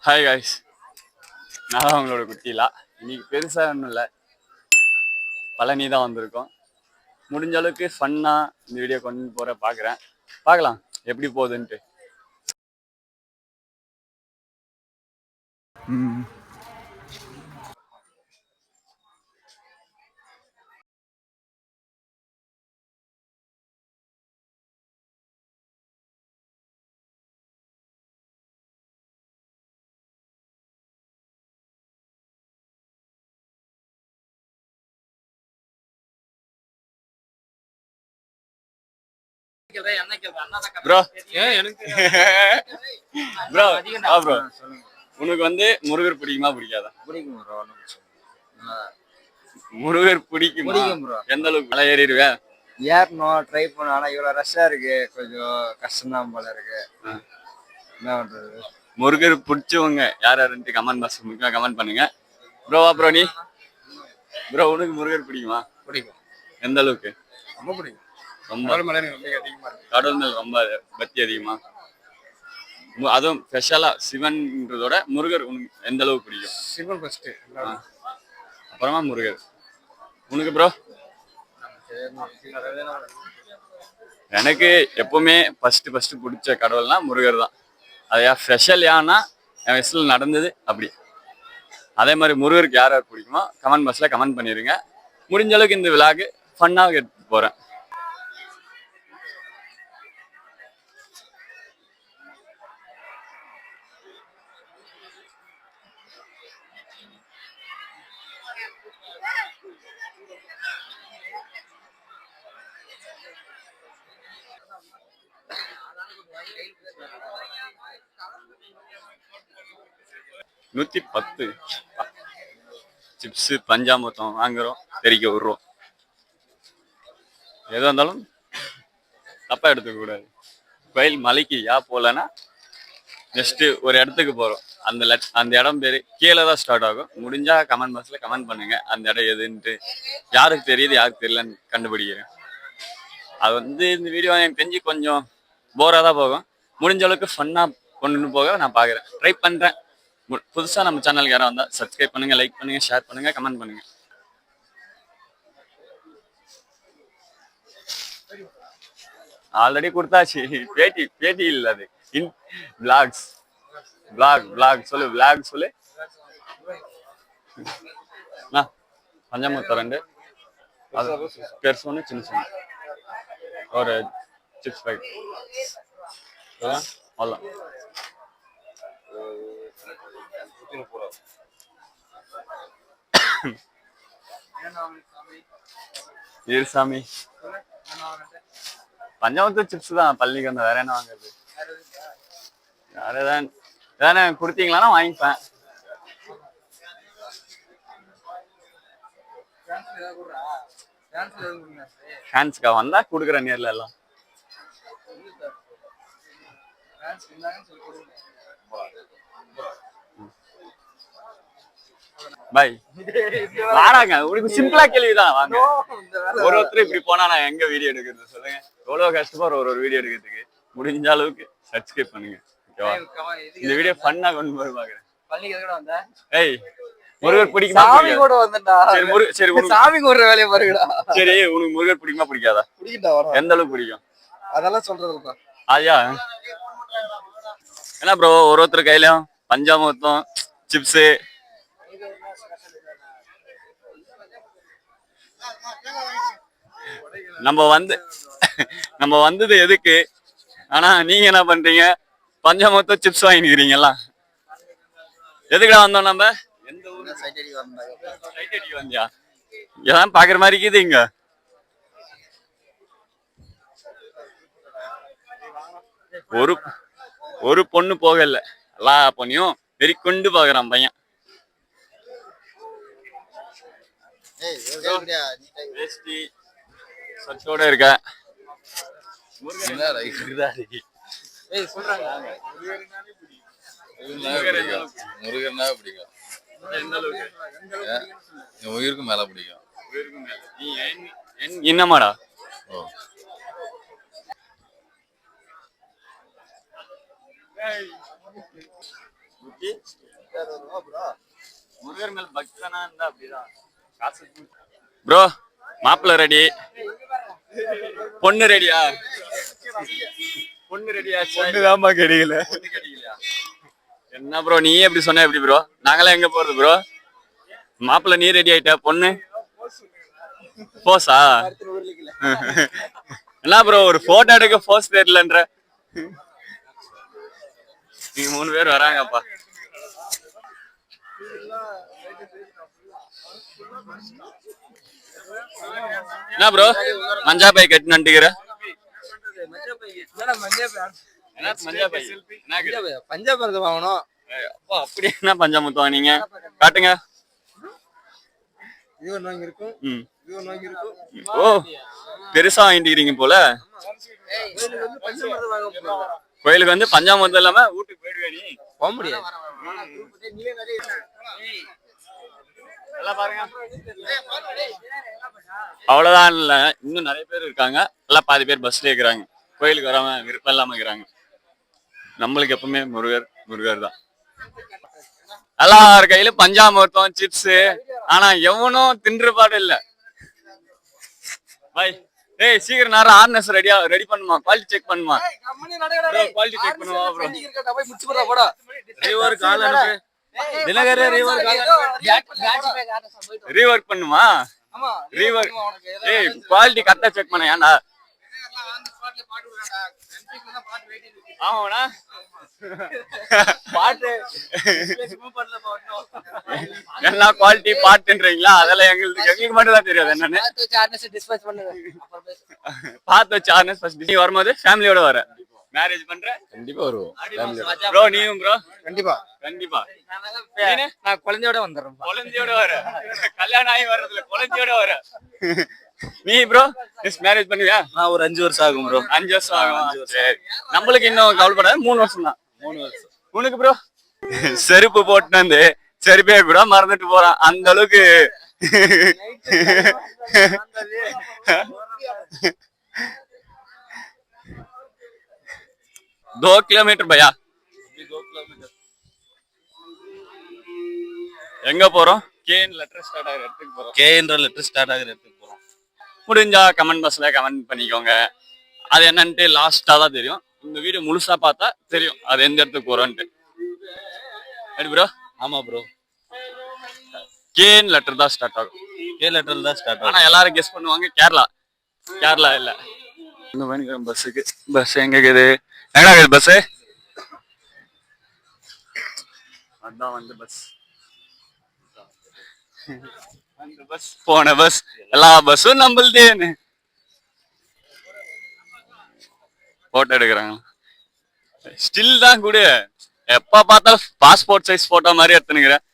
Hi guys, நான் தான் அவங்களோட குட்டிலா. இன்னைக்கு பெருசாக ஒன்றும் இல்லை, பழனி தான் வந்திருக்கோம். முடிஞ்ச அளவுக்கு ஃபன்னாக இந்த வீடியோ கொண்டு போகிற பார்க்குறேன். பார்க்கலாம் எப்படி போகுதுன்ட்டு. ப்ரோ ப்ரோ ப்ரோ உனக்கு வந்து முருகர் பிடிக்குமா பிடிக்காதா? பிடிக்கும் ப்ரோ. முருகர் பிடிக்கும் ப்ரோ. எந்த அளவுக்கு மலை ஏறிடுவேன்? ஏறணும் ட்ரை பண்ண, ஆனா இவ்வளவு ரஷ்ஷா இருக்கு, கொஞ்சம் கஷ்டம்தான் போல இருக்கு. என்ன பண்றது? முருகர் பிடிச்சவங்க யார் யாருன்ட்டு கமெண்ட் பாக்ஸ் முக்கியமாக கமெண்ட் பண்ணுங்க. ப்ரோவா ப்ரோ நீ? ப்ரோ உனக்கு முருகர் பிடிக்குமா? பிடிக்கும். எந்த அளவுக்கு? ரொம்ப பிடிக்கும். ரொம்ப அதிகமா இருக்கு. கடவுள் மேல் ரொம்ப பக்தி அதிகமா, அதுவும் ஸ்பெஷலா சிவன்றதோட முருகர் உனக்கு எந்த அளவுக்கு பிடிக்கும்? சிவன் ஃபர்ஸ்ட், அப்புறமா முருகர். உனக்கு ப்ரோ? எனக்கு எப்பவுமே ஃபர்ஸ்ட் பிடிச்ச கடவுள்னா முருகர் தான். அது ஸ்பெஷல் ஏன்னா என் வயசுல நடந்தது அப்படி. அதே மாதிரி முருகருக்கு யார் யார் பிடிக்குமோ கமெண்ட் பாக்ஸ்ல கமெண்ட் பண்ணிடுங்க. முடிஞ்ச அளவுக்கு இந்த விழாக்கு ஃபன்னாக எடுத்து போறேன். $110 சிப்ஸ் பஞ்சாமிர்தம் வாங்குறோம், தெரிக்க விடுறோம். எதா இருந்தாலும் தப்பா எடுத்துக்க கூடாது. கோயில் மலைக்கு போலன்னா நெக்ஸ்ட் ஒரு இடத்துக்கு போறோம். அந்த இடம் பேரு கீழே தான் ஸ்டார்ட் ஆகும். முடிஞ்சா கமெண்ட் பாக்ஸ்ல கமெண்ட் பண்ணுங்க அந்த இடம் எதுன்ட்டு. யாருக்கு தெரியுது யாருக்கு தெரியலன்னு கண்டுபிடிக்கிறேன். அது வந்து இந்த வீடியோ எனக்கு தெரிஞ்சு கொஞ்சம் போரா தான் போகும். முடிஞ்ச அளவுக்கு ஃபன்னா கொண்டு போக நான் பாக்குறேன், ட்ரை பண்றேன். புதுசா நம்ம சேனலுக்கு யாரும் வந்தா சப்ஸ்கிரைப் பண்ணுங்க, லைக் பண்ணுங்க, ஷேர் பண்ணுங்க, கமெண்ட் பண்ணுங்க. ஆல்ரெடி கொடுத்தாச்சு. பேட்டி இல்ல, அது விளாக் சொல்லு, விளாக் சொல்லு. பஞ்சாமிர்தம் 2 பெருசு ஒன்று, சின்ன சின்ன ஒரு சிப்ஸ் பேக்கெட் அவ்வளோ. சாமி பஞ்சாமிர்தம் சிப்ஸ் தான் பள்ளிக்கு வந்து, வேற என்ன வாங்குறது? வேற ஏதானே கொடுத்தீங்களான்னா வாங்கிப்பேன். ஃபேன்ஸ்க்கா வந்தா கொடுக்குறேன் நேர்ல எல்லாம். பாய் வாடாங்க. உனக்கு சிம்பிளா கேள்விதான், வாங்க. ஒருத்தர் இப்படி போனா நான் எங்க வீடியோ எடுக்கிறது சொல்லுங்க? எவ்வளவு கஷ்டப்படுற ஒரு வீடியோ எடுக்கிறதுக்கு. முடிஞ்ச அளவுக்கு சப்ஸ்கிரைப் பண்ணுங்க. இந்த வீடியோ ஃபன்னா கொண்டு போய் பாக்குறேன். ஏய் முருகர் பிடிக்குமா? சாமி கூட வந்துட்டா. சரி சாமி கூட வேலையை பாருங்கடா. சரி உனக்கு முருகர் பிடிக்குமா பிடிக்காதா? எந்த அளவுக்கு பிடிக்கும்? அதெல்லாம் சொல்றது ஆயா என்ன ப்ரோ, ஒருத்தர் கையிலயும் பஞ்சாமிர்தம் சிப்ஸ். நம்ம வந்தது எதுக்கு? ஆனா நீங்க என்ன பண்றீங்க? பஞ்சாமிர்தம் சிப்ஸ் வாங்கிக்கிறீங்களா? எதுக்குடா வந்தோம் நம்ம? எந்த ஊரு? சைட் அடிக்க வந்தியா? இங்கதான் பாக்குற மாதிரி இருக்குது. இங்க ஒரு பொண்ணு போகல, எல்லா பொண்ணையும் வெறிக்கொண்டு பாக்குறான் பையன். வேஷ்டி சச்சோட இருக்க முருகர்னா பிடிக்கும். உயிருக்கு மேல பிடிக்கும். என்னமாடா? பக்தி முருகர் மேல பக்தி தானா இருந்தா அப்படிதான் காசு ப்ரோ மாப்பிள்ள ரெடி பொண்ணு ரெடியா பொண்ணு ரெடியா பொண்ணுதான்ப்பா கிடைக்கல. பொண்ணு கிடைக்கலையா என்ன ப்ரோ நீ எப்படி சொன்ன எப்படி ப்ரோ நாங்களாம் எங்க போறது ப்ரோ மாப்பிள்ள நீ ரெடி ஆயிட்ட பொண்ணு போஸா என்ன ப்ரோ ஒரு போட்டோ எடுக்க போஸ் தெரியலன்ற நீங்க 3 பேர் வராங்கப்பா என்ன ப்ரோ மஞ்சா பை கட்டி நட்டுக்கிற பஞ்சாபி வாங்கணும். அப்பா அப்படி என்ன பஞ்சாமுத்தம் நீங்க காட்டுங்க இது ஒன்று வாங்கி இருக்கும், ம் இது ஒன்று வாங்கி இருக்கும். ஓ பெருசா வாங்கிக்கிறீங்க போல பஞ்சாபி வாங்க போறோம். கோயிலுக்கு வந்து பஞ்சாமுத்தம் இல்லாம வீட்டுக்கு போயிடுவே நீ போக முடியாது. அவ்வளவுதான் இல்ல இன்னும் நிறைய பேர் இருக்காங்க எல்லாம் பாதி பேர் பஸ்ல இருக்கிறாங்க கோயிலுக்கு வராம விருப்பம் இல்லாம இருக்கிறாங்க நம்மளுக்கு எப்பவுமே முருகர் தான் எல்லார் கையில பஞ்சாமிர்தம் சிப்ஸ் ஆனா எவனும் தின்றுபாடு இல்ல பாய் ஏய் சீக்கிரம் நேரம் ஆர்னஸ் ரெடி பண்ணுமா குவாலிட்டி செக் பண்ணுமா குவாலிட்டி செக் பண்ணுவா ப்ரோ ரீவொர்க் கால் அனுப்பு தினகரே ரீவொர்க் பண்ணுமா ரீவொர்க் ஏய் குவாலிட்டி கரெக்டா செக் பண்ண ஏன்டா ஆமாண்ணா பாட்டு எல்லா குவாலிட்டி பாட்டுன்றீங்களா அதெல்லாம் எங்களுக்கு மட்டும் தான் தெரியாது என்னன்னு பார்த்து வச்சு ஆர்னஸ் ஃபர்ஸ்ட் நீ வரும்போது ஃபேமிலியோட வர மேரேஜ் பண்ற கண்டிப்பா வருவோம். ப்ரோ நீயும் ப்ரோ கண்டிப்பா கண்டிப்பா நான் குழந்தையோட வந்துடுறேன். குழந்தையோட வர கல்யாணம் ஆகி வர்றதுல குழந்தையோட வர நீ ப்ரோ மேரேஜ் பண்ணுவியா நான் ஒரு 5 வருஷம் ஆகும் ப்ரோ. 5 வருஷம் ஆகும் சரி நம்மளுக்கு இன்னும் கவலைப்படாது 3 வருஷம் தான் 3 வருஷம் உனக்கு ப்ரோ செருப்பு போட்டு வந்து செருப்பே கூட மறந்துட்டு போறான் அந்த அளவுக்கு 2 किलोमीटर भैया எங்க போறோம் கேஎன் லெட்டர் ஸ்டார்ட் ஆகிற இடத்துக்கு போறோம் கேன்ற லெட்டர் ஸ்டார்ட் ஆகிற இடத்துக்கு போறோம். முடிஞ்சா கமெண்ட் பாக்ஸ்ல கமெண்ட் பண்ணிக்கோங்க அது என்னன்ட்டு லாஸ்டா தான் தெரியும் இந்த வீடியோ முழுசா பார்த்தா தெரியும் அது எந்த இடத்துக்கு போறோம்ட்டு எப்படி ப்ரோ ஆமா ப்ரோ கேஎன் லெட்டர் தான் ஸ்டார்ட் ஆகும் கே லெட்டர்ல தான் ஸ்டார்ட் ஆகும். ஆனா எல்லாரும் கெஸ் பண்ணுவாங்க கேரளா இல்ல இந்த மணிக்கு பஸ்ஸுக்கு பஸ் எங்க இருக்குது எங்கடா இருக்குது பஸ் அதான் வந்து பஸ் அந்த பஸ் போன பஸ் எல்லா பஸ்ஸும் நம்மள்தேன்னு போட்டோ எடுக்கிறாங்க ஸ்டில் தான் கூட எப்ப பார்த்தாலும் பாஸ்போர்ட் சைஸ் போட்டோ மாதிரி எடுத்துனுக்கிறேன்